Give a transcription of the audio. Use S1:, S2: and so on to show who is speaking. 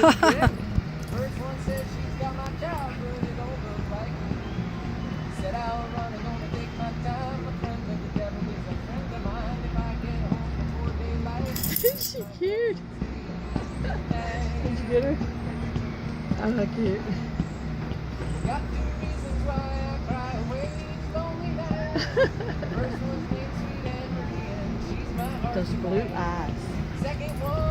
S1: First one says she's got my job, but it don't look like me. Said I'll run and gonna take my time. A friend of the devil is a friend of mine. If I get home before daylight,
S2: Is she cute? Did you get her? Oh, how cute.
S1: got two reasons why I cry away each lonely night. First one's named Sweet Anne Marie, and she's my heart.
S2: Those blue eyes.
S1: Second one